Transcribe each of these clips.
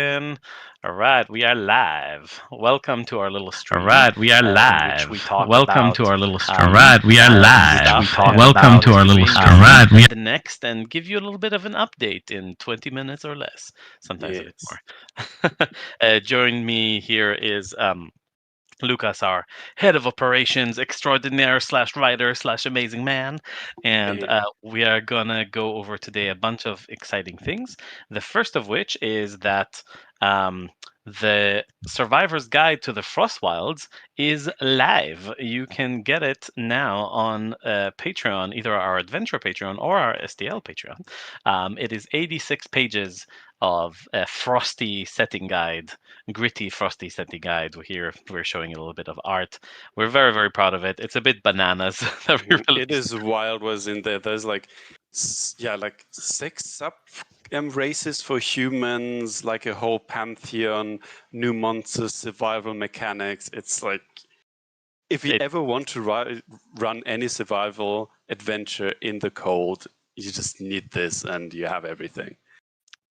All right, we are live. Welcome to our little All stream right, we are in which we live. talk Welcome to about our little stream. All right, we are stuff live. and Welcome about to our little doing stream. this All right, month and the next and give you a little bit of an update in 20 minutes or less, sometimes a bit Yes. more. Join me here is Lucas, our head of operations extraordinaire slash writer slash amazing man. And Hey. we are gonna go over today a bunch of exciting things. The first of which is that the Survivor's Guide to the Frostwilds is live. You can get it now on Patreon, either our Adventure Patreon or our STL Patreon. It is 86 pages of a frosty setting guide, gritty frosty setting guide. Here we're showing a little bit of art. We're very, very proud of it. It's a bit bananas that we It released. is wild was in there. There's like like six sub races for humans, like a whole pantheon, new monsters, survival mechanics. It's like if you It, ever want to run any survival adventure in the cold, you just need this and you have everything.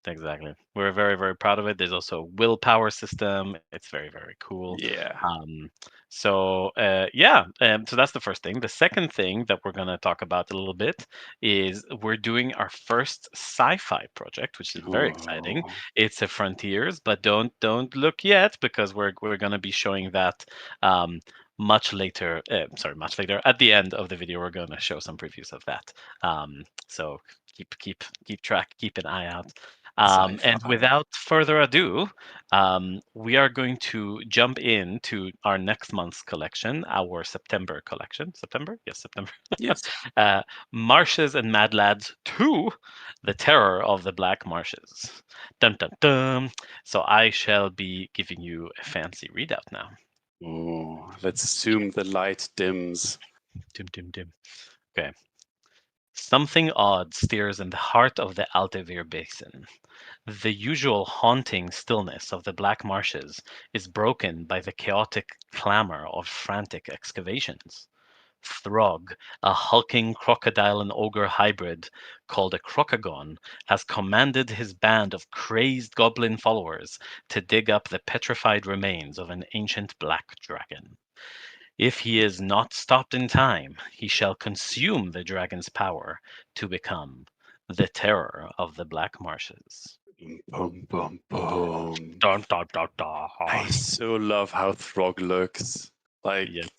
exactly. We're very, very proud of it. There's also a willpower system. It's very, very cool. Yeah. So that's the first thing. The second thing that we're going to talk about a little bit is we're doing our first sci-fi project, which is very exciting. Oh. It's a Frontiers, but don't look yet because we're going to be showing that um, much later. Much later at the end of the video, we're going to show some previews of that. So keep track, keep an eye out. And Sci-fi. without further ado, we are going to jump into our next month's collection, our September collection. September? Yes, September. Yes. uh, Marshes and Madlads 2, The Terror of the Black Marshes. Dun dun dun. So I shall be giving you a fancy readout now. Oh, let's assume the light dims. Dim, dim, dim. Okay. Something odd steers in the heart of the Altavir Basin. The usual haunting stillness of the Black Marshes is broken by the chaotic clamor of frantic excavations. Throg, a hulking crocodile and ogre hybrid called a crocagon, has commanded his band of crazed goblin followers to dig up the petrified remains of an ancient black dragon. If he is not stopped in time, he shall consume the dragon's power to become the terror of the Black Marshes. Boom, boom, boom. Dun, dun, dun, dun. I so love how Throg looks. Like, Yes.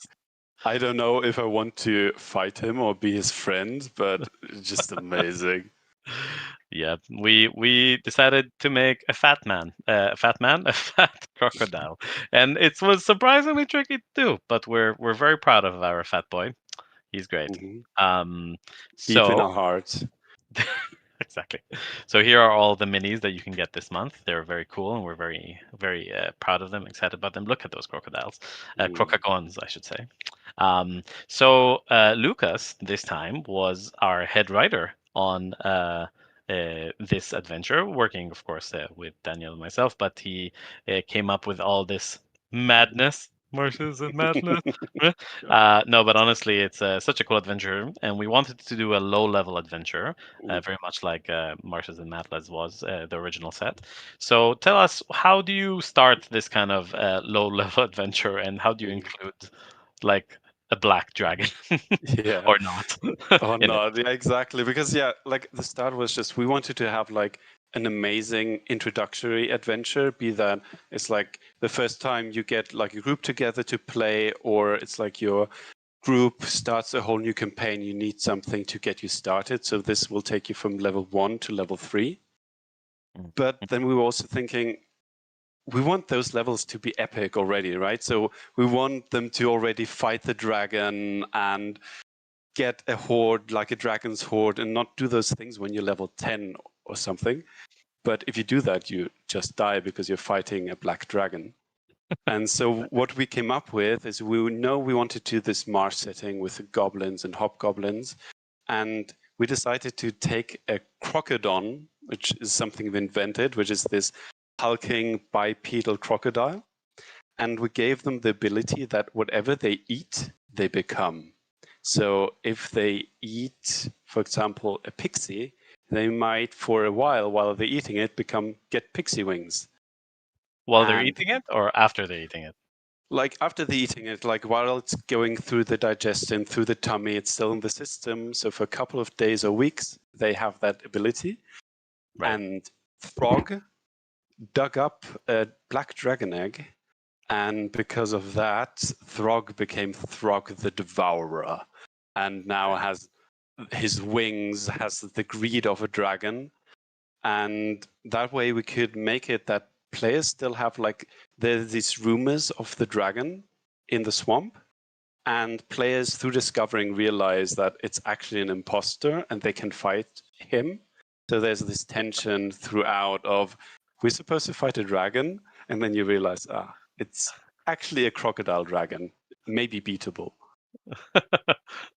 I don't know if I want to fight him or be his friend, but just amazing. Yeah, we decided to make a fat crocodile, and it was surprisingly tricky to do. But we're very proud of our fat boy. He's great. Mhm. Um, Deep in so our hearts. exactly. So here are all the minis that you can get this month. They're very cool, and we're very very proud of them, excited about them. Look at those crocodiles, Mm. crocagons, I should say. So Lucas this time was our head writer on this adventure, working, of course, with Daniel and myself. But he came up with all this madness, Marshes and madness. No, but honestly, it's such a cool adventure, and we wanted to do a low-level adventure, Mm. very much like Marshes and Madlads was the original set. So tell us, how do you start this kind of low-level adventure, and how do you Mm. include like a black dragon Yeah. or not Oh in it? no, yeah, exactly. Because yeah, like the start was just we wanted to have like an amazing introductory adventure, be that it's like the first time you get like a group together to play, or it's like your group starts a whole new campaign, you need something to get you started. So this will take you from level 1 to level 3. Mm. But then we were also thinking we want those levels to be epic already, right? So we want them to already fight the dragon and get a horde like a dragon's horde and not do those things when you're level 10 or something. But if you do that, you just die because you're fighting a black dragon. And so what we came up with is we know we wanted to do this marsh setting with goblins and hobgoblins. And we decided to take a crocodon, which is something we invented, which is this hulking bipedal crocodile. And we gave them the ability that whatever they eat, they become. So if they eat, for example, a pixie, they might, for a while they're eating it, get pixie wings. While they're And eating it or after they're eating it? like after the eating it, like while it's going through the digestion, through the tummy, it's still in the system. So for a couple of days or weeks, they have that ability. Right. And Frog dug up a black dragon egg, and because of that, Throg became Throg the Devourer, and now has his wings, has the greed of a dragon, and that way we could make it that players still have like there's these rumors of the dragon in the swamp, and players through discovering realize that it's actually an imposter and they can fight him. So there's this tension throughout of we're supposed to fight a dragon, and then you realize it's actually a crocodile dragon, maybe beatable.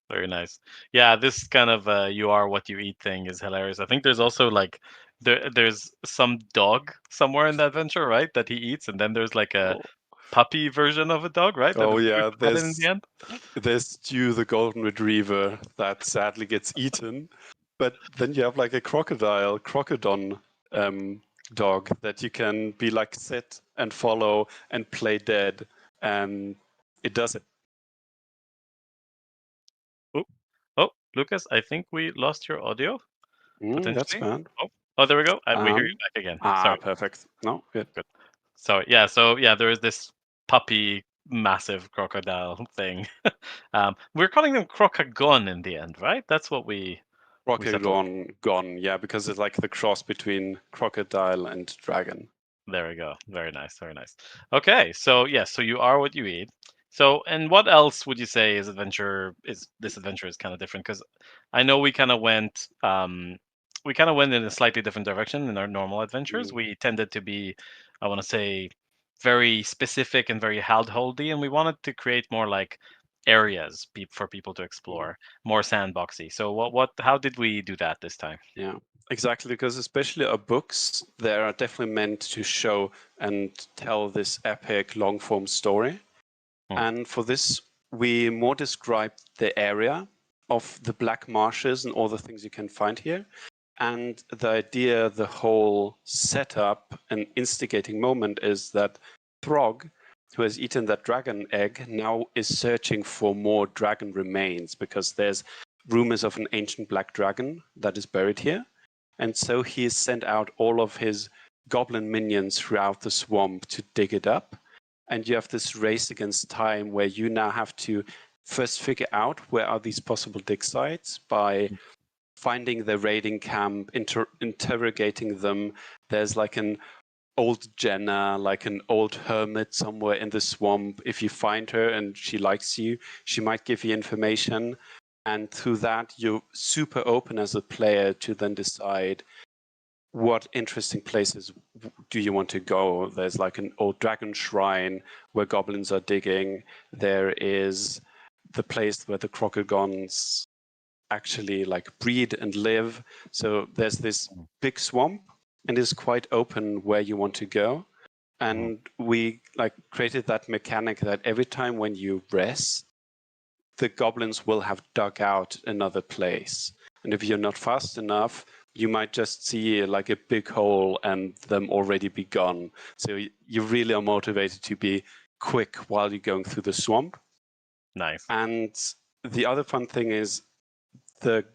Very nice. Yeah, this kind of you are what you eat thing is hilarious. I think there's also like there's some dog somewhere in the adventure, right? That he eats, and then there's like a Oh, puppy version of a dog, right? That oh we yeah, forgot it in the end. there's Stew the golden retriever that sadly gets eaten, but then you have like a crocodon um, dog that you can be like sit and follow and play dead, and it does it. Oh, oh, Lucas, I think we lost your audio That's potentially. bad. Oh, there we go. We hear you Um, back again. Sorry. Perfect. No, good. Good. So yeah, there is this puppy, massive crocodile thing. We're calling them crocagon in the end, right? That's what we settled. Gone, yeah, because it's like the cross between crocodile and dragon. There we go. Very nice. Very nice. Okay, so yes, so you are what you eat. So, and what else would you say is adventure? Is this adventure is kind of different? Because I know we kind of went in a slightly different direction in our normal adventures. Mm, We tended to be, I want to say, very specific and very householdy, and we wanted to create more like areas for people to mm. explore, more sandboxy. So, how did we do that this time? Yeah, exactly. Because especially our books, they are definitely meant to show and tell this epic long form story. Hmm. And for this, we more describe the area of the Black Marshes and all the things you can find here. And the idea, the whole setup and instigating moment is that Throg, who has eaten that dragon egg, now is searching for more dragon remains because there's rumors of an ancient black dragon that is buried here. And so he has sent out all of his goblin minions throughout the swamp to dig it up. And you have this race against time where you now have to first figure out where are these possible dig sites by finding the raiding camp, interrogating them. There's like an old Jenna, like an old hermit somewhere in the swamp. If you find her and she likes you, she might give you information. And through that, you're super open as a player to then decide what interesting places do you want to go. There's like an old dragon shrine where goblins are digging. There is the place where the crocodons actually like breed and live. So there's this big swamp and it's quite open where you want to go. Mhm. And we like created that mechanic that every time when you rest, the goblins will have dug out another place. And if you're not fast enough, you might just see like a big hole and them already be gone. So you really are motivated to be quick while you're going through the swamp. Nice. And the other fun thing is the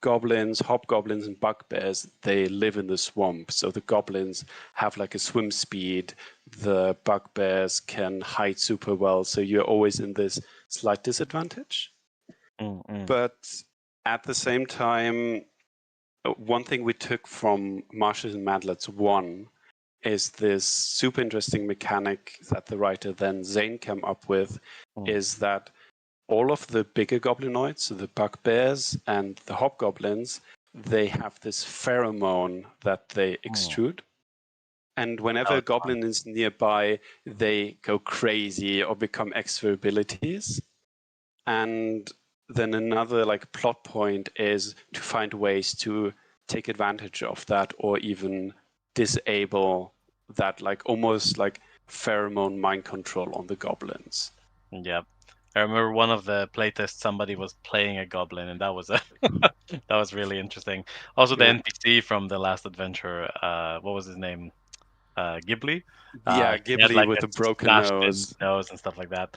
goblins, hobgoblins, and bugbears, they live in the swamp. So the goblins have like a swim speed. The bugbears can hide super well. So you're always in this slight disadvantage. Mm-mm. But at the same time, one thing we took from Marshes and Madlads 1 is this super interesting mechanic that the writer then Zane came up with, Mm. is that all of the bigger goblinoids, so the bugbears and the hobgoblins, they have this pheromone that they Mm. extrude. And whenever Oh, a it's fun. goblin is nearby, they go crazy or become extra abilities. And then another like plot point is to find ways to take advantage of that or even disable that like almost like pheromone mind control on the goblins. Yeah. I remember one of the playtests somebody was playing a goblin and that was a that was really interesting. Also the Yeah. NPC from the last adventure, what was his name? Ghibli. Yeah, He had Ghibli like with a a broken smashed in nose. nose and stuff like that.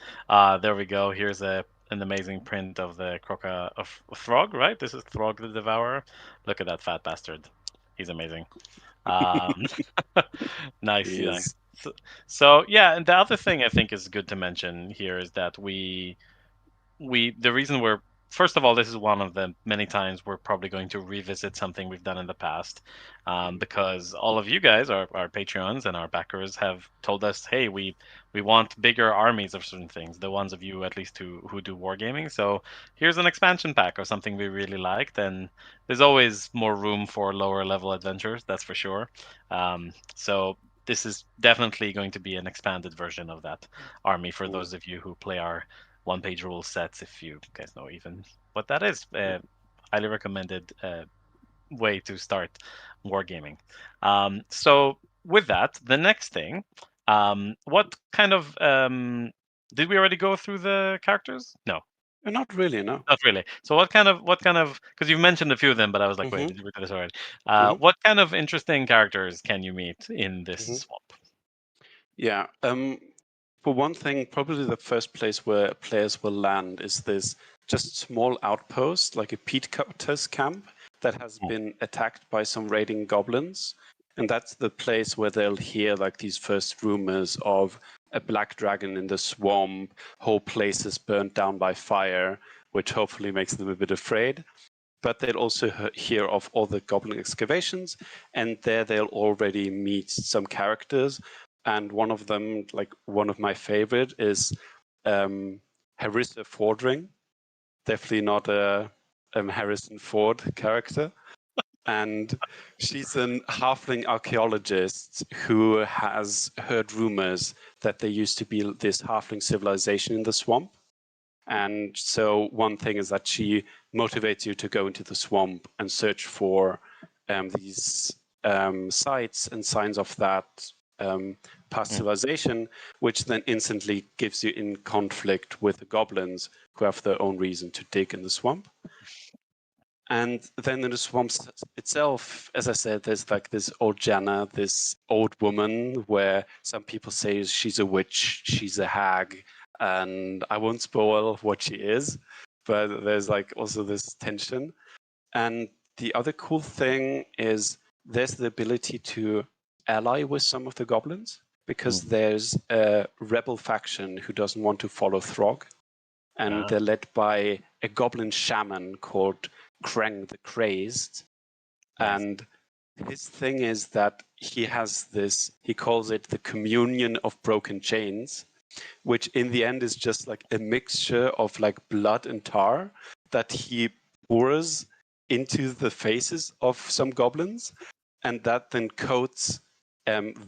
There we go. Here's an amazing print of the of Throg, right? This is Throg the Devourer. Look at that fat bastard. He's amazing. Um, nice, He nice. is. So yeah, and the other thing I think is good to mention here is that we the reason we're first of all, this is one of the many times we're probably going to revisit something we've done in the past, because all of you guys, our patreons and our backers, have told us, hey, we want bigger armies of certain things, the ones of you at least who do wargaming. So here's an expansion pack of something we really liked, and there's always more room for lower level adventures, that's for sure. So this is definitely going to be an expanded version of that army for Mm. those of you who play our one page rule sets, if you guys know even what that is. Highly recommended way to start wargaming. So with that, the next thing, what kind of did we already go through the characters? No, Not really, no. not really. So what kind of because you've mentioned a few of them, but I was like, wait, Hmm. did we do this already? Hmm. What kind of interesting characters can you meet in this Hmm. swamp? Yeah. For one thing, probably the first place where players will land is this just small outpost, like a peat cutter's camp that has Mm, been attacked by some raiding goblins. And that's the place where they'll hear like these first rumors of a black dragon in the swamp, whole places burnt down by fire, which hopefully makes them a bit afraid. But they'll also hear of all the goblin excavations, and there they'll already meet some characters. And one of them, like one of my favorite, is Harissa Fordring. Definitely not a Harrison Ford character. And she's an halfling archaeologist who has heard rumors that there used to be this halfling civilization in the swamp. And so one thing is that she motivates you to go into the swamp and search for these sites and signs of that past mm, civilization, which then instantly gives you in conflict with the goblins who have their own reason to dig in the swamp. And then in the swamps itself, as I said, there's like this old Janna, this old woman where some people say she's a witch, she's a hag, and I won't spoil what she is, but there's like also this tension. And the other cool thing is there's the ability to ally with some of the goblins because mm. there's a rebel faction who doesn't want to follow Throg, and Ah, they're led by a goblin shaman called Krang the Crazed. nice. And his thing is that he has this, he calls it the communion of broken chains, which in the end is just like a mixture of like blood and tar that he pours into the faces of some goblins, and that then coats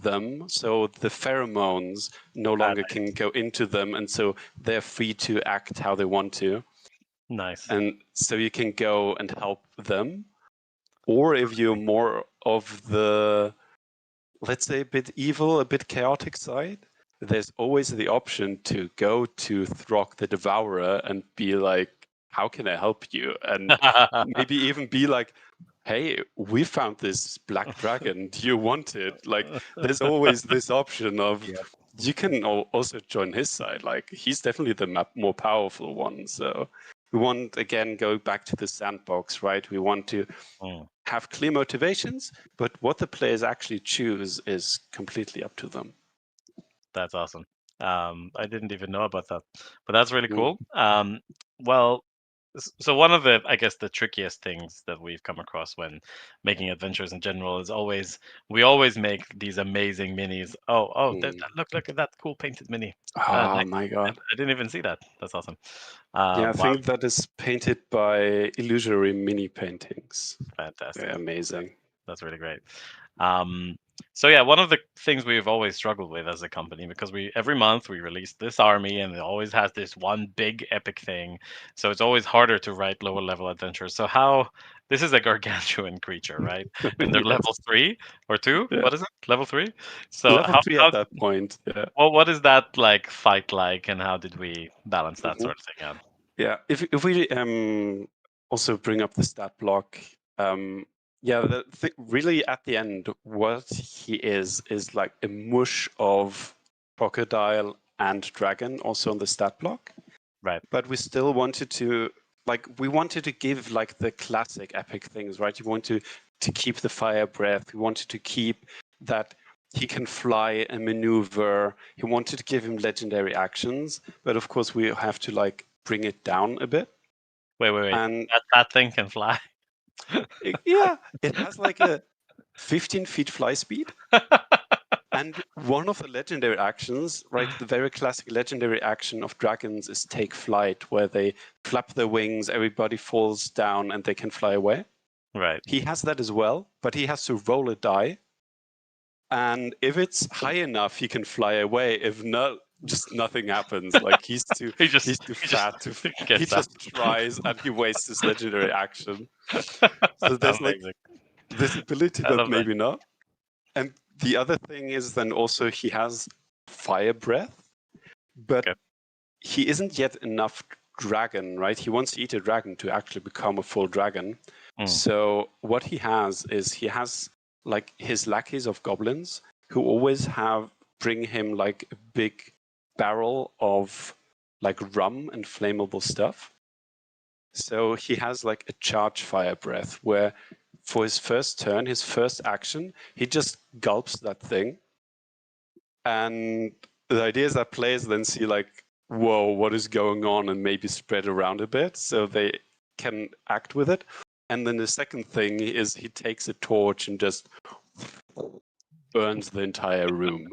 them, so the pheromones no Ah, longer can go into them, and so they're free to act how they want to. nice. And so you can go and help them, or if you're more of the, let's say, a bit evil, a bit chaotic side, there's always the option to go to Throg the Devourer and be like, how can I help you? And maybe even be like, hey, we found this black dragon. Do you want it? Like, there's always this option of Yeah. you can also join his side. Like, he's definitely the more powerful one. So we want, again, go back to the sandbox, right? We want to Mm, have clear motivations, but what the players actually choose is completely up to them. that's awesome. I didn't even know about that, but that's really Mm. cool. Well, so one of the, I guess, the trickiest things that we've come across when making adventures in general is always we always make these amazing minis. Oh, Mm. look at that cool painted mini. Oh Nice. my I, god. I didn't even see that. That's awesome. Yeah, I Wow, think that is painted by Illusory Mini Paintings. They're fantastic. amazing. That's really great. Um, so yeah, one of the things we've always struggled with as a company, because we every month we release this army and it always has this one big epic thing. So it's always harder to write lower level adventures. So how this is a gargantuan creature, right? And they're level Yes. 3 or 2. Yeah. What is it? Level 3? So Level 3 at that point. Yeah. well, what is that like fight like, and how did we balance that Mhm. sort of thing out? Yeah. If we also bring up the stat block, Yeah, really at the end, what he is like a mush of crocodile and dragon, also on the stat block. Right. But we still wanted to we wanted to give like the classic epic things, right? You want to keep the fire breath. We wanted to keep that he can fly and maneuver. He wanted to give him legendary actions, but of course we have to like bring it down a bit. Wait. And That thing can fly. yeah, it has like a 15 feet fly speed. And one of the legendary actions, right, the very classic legendary action of dragons is take flight, where they flap their wings, everybody falls down, and they can fly away. Right. He has that as well, but he has to roll a die. And if it's high enough, he can fly away. If not, just nothing happens. Like He he's just too he just fat to. He gets up. just tries and he wastes his legendary action. So there's like Amazing. this ability, I but love that. maybe not. And the other thing is then also he has fire breath, but Okay. he isn't yet enough dragon, right? He wants to eat a dragon to actually become a full dragon. Mm. So what he has is he has like his lackeys of goblins who always have bring him like a big barrel of like rum and flammable stuff. So he has like a charge fire breath where for his first turn, his first action, he just gulps that thing. And the idea is that players then see like, whoa, what is going on, and maybe spread around a bit so they can act with it. And then the second thing is he takes a torch and just burns the entire room.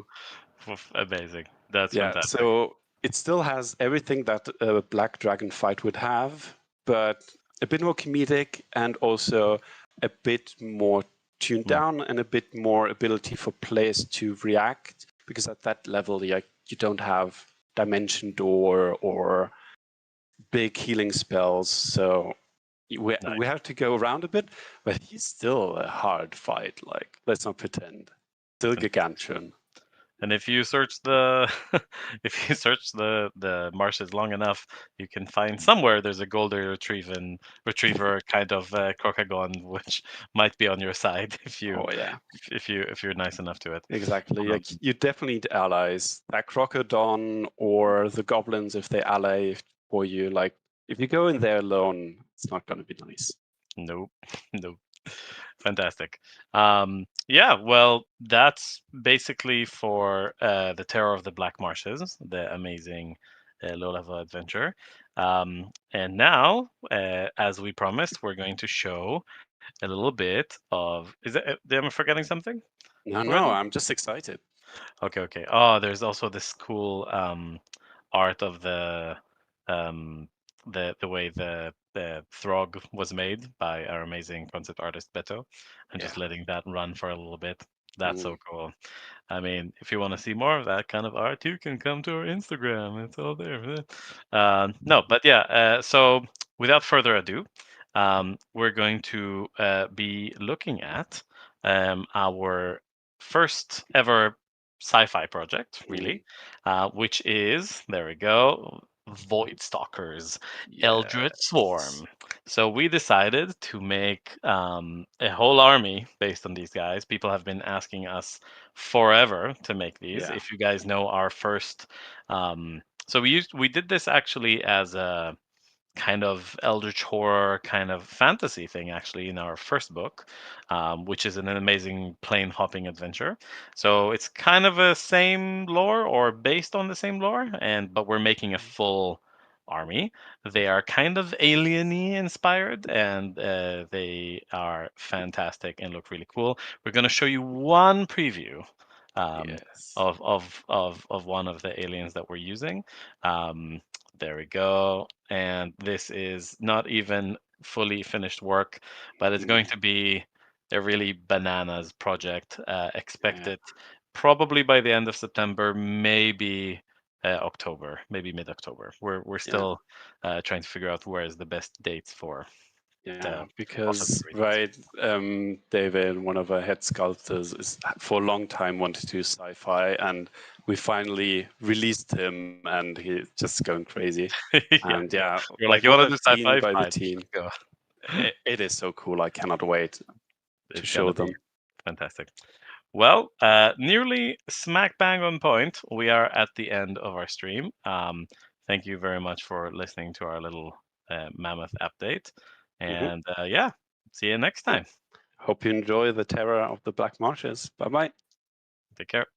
Amazing. That's Yeah, fantastic. so it still has everything that a Black Dragon fight would have, but a bit more comedic and also a bit more tuned Mm. down and a bit more ability for players to react, because at that level, you don't have Dimension Door or big healing spells, so we Nice. have to go around a bit, but he's still a hard fight. Like, let's not pretend. Still gargantuan. And if you search the if you search the marshes long enough, you can find somewhere there's a golden retriever kind of crocagon, which might be on your side Oh yeah. if you're nice enough to it. Exactly. Um, Like you definitely need allies. That Crocodon or the goblins, if they ally for you, like if you go in there alone, it's not going to be nice. nope, nope. Fantastic. Yeah, well, that's basically for the Terror of the Black Marshes, the amazing low-level adventure. And now, as we promised, we're going to show a little bit of. Am I forgetting something No, no, already? I'm just excited. Okay. Oh, there's also this cool art of um, the way the Throg was made by our amazing concept artist Beto, and Yeah. just letting that run for a little bit. That's so Mm. cool. I mean, if you want to see more of that kind of art, you can come to our Instagram. It's all there. No, but yeah. So without further ado, we're going to be looking at our first ever sci-fi project, Mm. really, which is there we go, Voidstalkers, Eldritch Yes. Swarm. So we decided to make a whole army based on these guys. People have been asking us forever to make these. Yeah. If you guys know our first, so we did this actually as a kind of eldritch horror kind of fantasy thing actually in our first book, which is an amazing plane hopping adventure. So it's kind of a same lore or based on the same lore, and but we're making a full army. They are kind of alieny inspired, and they are fantastic and look really cool. We're going to show you one preview um, Yes. of one of the aliens that we're using. Um, there we go. And this is not even fully finished work, but it's going Mm. to be a really bananas project. Yeah. Expected probably by the end of September, maybe October, maybe mid-October. We're Yeah. still trying to figure out where is the best dates for Yeah, the possible because release. right, David, one of our head sculptors, is for a long time wanted to do sci-fi, and we finally released him, and he's just going crazy. Yeah, And yeah. yeah, You're like like, you what want to I've do seen sci-fi? by the Fine, team, let's go. it is so cool. I cannot wait. to It's show gonna be them. fantastic. Well, nearly smack bang on point. We are at the end of our stream. Thank you very much for listening to our little mammoth update. Mhm. And yeah, see you next Yeah. time. Hope you enjoy the terror of the Black Marshes. Bye bye. Take care.